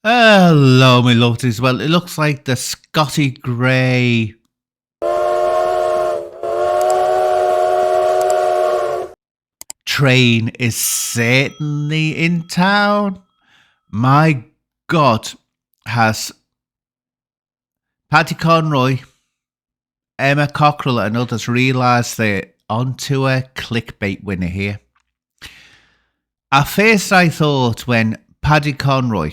Hello, my lovelies. Well, it looks like the Scotty Gray train is certainly in town. My God, has Paddy Conroy, Emma Cockrell, and others realised they're onto a clickbait winner here? At first, I thought when Paddy Conroy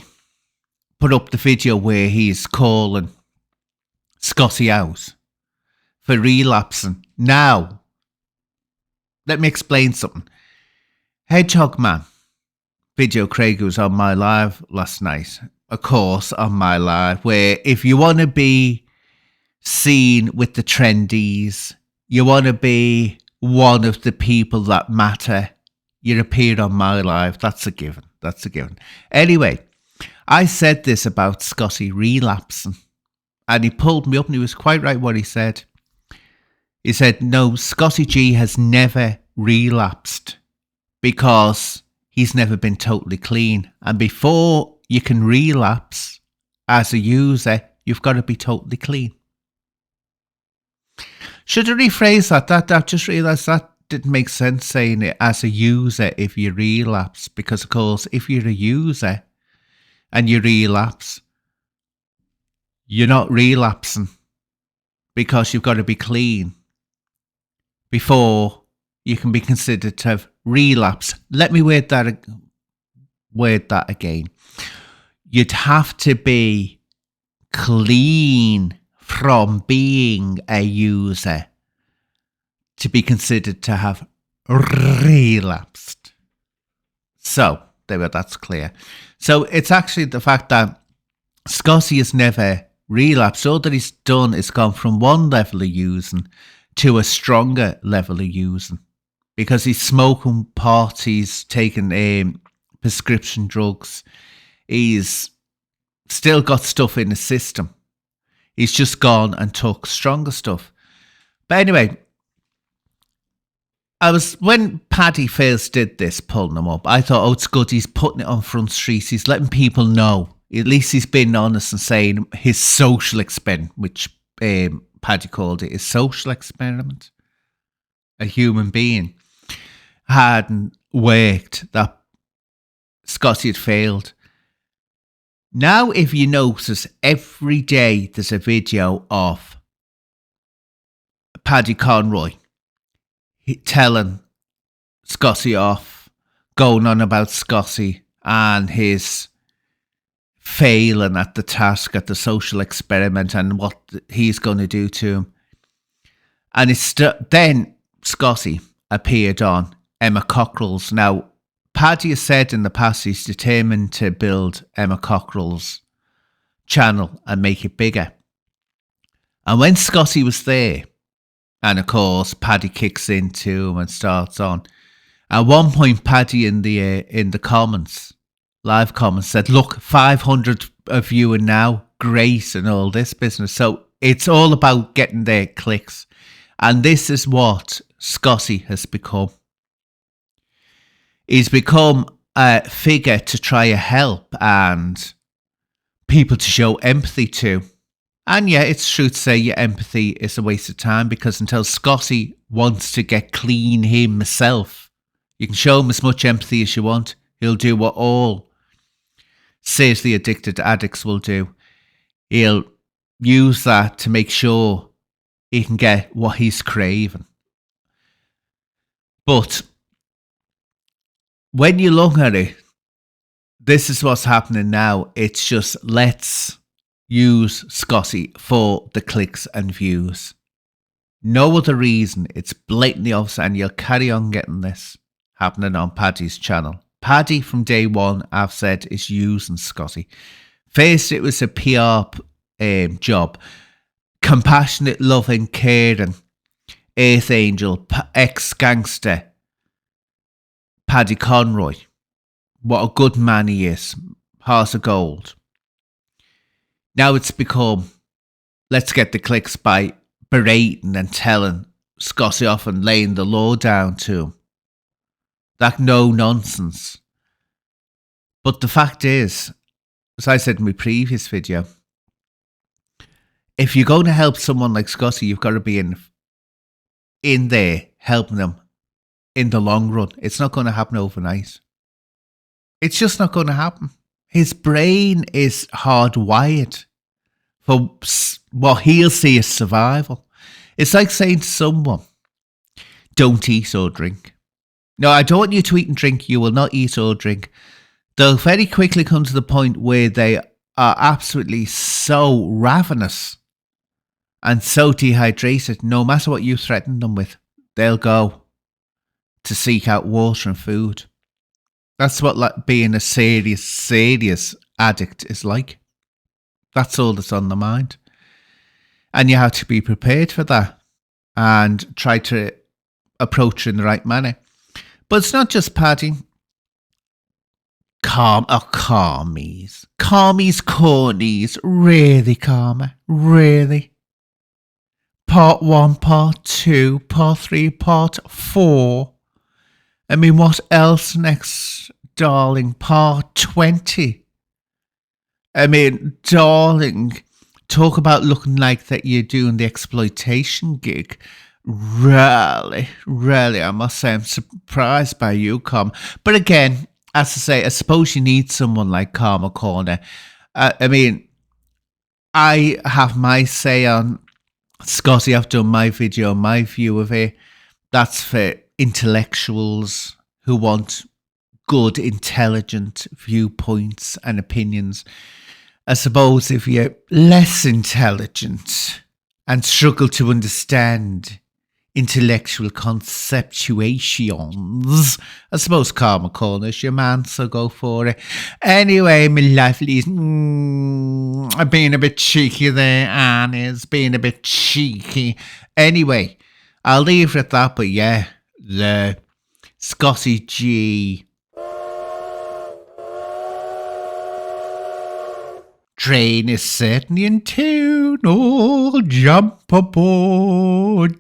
put up the video where he's calling Scotty out for relapsing. Now, let me explain something. Hedgehog Man video Craig was on my live last night. Of course, on my live, where if you want to be seen with the trendies, you want to be one of the people that matter, you appeared on my live. That's a given. That's a given. Anyway, I said this about Scotty relapsing, and he pulled me up, and he was quite right what he said. He said, no, Scotty G has never relapsed because he's never been totally clean. And before you can relapse as a user, you've got to be totally clean. Should I rephrase that? I just realised that didn't make sense saying it as a user if you relapse. Because, of course, if you're a user and you relapse, you're not relapsing because you've got to be clean before you can be considered to have relapsed. Let me word that again. You'd have to be clean from being a user to be considered to have relapsed. So, that's clear. So, it's actually the fact that Scotty has never relapsed. All that he's done is gone from one level of using to a stronger level of using, because he's smoking pot, he's taking prescription drugs, he's still got stuff in the system. He's just gone and took stronger stuff. But anyway, when Paddy first did this, pulling them up, I thought, oh, it's good, he's putting it on Front Street, he's letting people know. At least he's been honest and saying his social experiment, which Paddy called it, his social experiment, a human being, hadn't worked, that Scotty had failed. Now, if you notice, every day there's a video of Paddy Conroy telling Scotty off, going on about Scotty and his failing at the task, at the social experiment, and what he's going to do to him. And then Scotty appeared on Emma Cockrell's. Now, Paddy has said in the past he's determined to build Emma Cockrell's channel and make it bigger. And when Scotty was there, and of course Paddy kicks into him and starts on. At one point, Paddy in the comments, live comments, said, "Look, 500 of you are now great and all this business." So it's all about getting their clicks, and this is what Scotty has become. He's become a figure to try to help and people to show empathy to. And yeah, it's true to say your empathy is a waste of time, because until Scotty wants to get clean himself, you can show him as much empathy as you want. He'll do what all seriously addicted addicts will do. He'll use that to make sure he can get what he's craving. But when you look at it, this is what's happening now. It's just, let's use Scotty for the clicks and views. No other reason. It's blatantly obvious, and you'll carry on getting this happening on Paddy's channel. Paddy, from day one, I've said, is using Scotty. First, it was a PR job. Compassionate, loving, caring, Earth Angel, ex-gangster, Paddy Conroy. What a good man he is. Heart of gold. Now it's become, let's get the clicks by berating and telling Scotty off and laying the law down to him. That no nonsense. But the fact is, as I said in my previous video, if you're going to help someone like Scotty, you've got to be in there helping them in the long run. It's not going to happen overnight. It's just not going to happen. His brain is hardwired for what he'll see as survival. It's like saying to someone, don't eat or drink. No, I don't want you to eat and drink. You will not eat or drink. They'll very quickly come to the point where they are absolutely so ravenous and so dehydrated, no matter what you threaten them with, they'll go to seek out water and food. That's what like being a serious addict is like. That's all that's on the mind. And you have to be prepared for that and try to approach it in the right manner. But it's not just Paddy. Carmies, cornies, really, Karma, really. Part 1, Part 2, Part 3, Part 4. I mean, what else next, darling? Part 20. I mean, darling, talk about looking like that you're doing the exploitation gig. Really, I must say, I'm surprised by you, Karma. But again, as I say, I suppose you need someone like Karma Corner. I mean, I have my say on Scotty. I've done my video, my view of it. That's for intellectuals who want good, intelligent viewpoints and opinions. I suppose if you're less intelligent and struggle to understand intellectual conceptuations, I suppose Karma Corner's your man, so go for it. Anyway, my lovelies, I'm being a bit cheeky there, Annie's being a bit cheeky. Anyway, I'll leave it at that, but yeah, the Scotty G train is certainly in tune. Oh, jump aboard.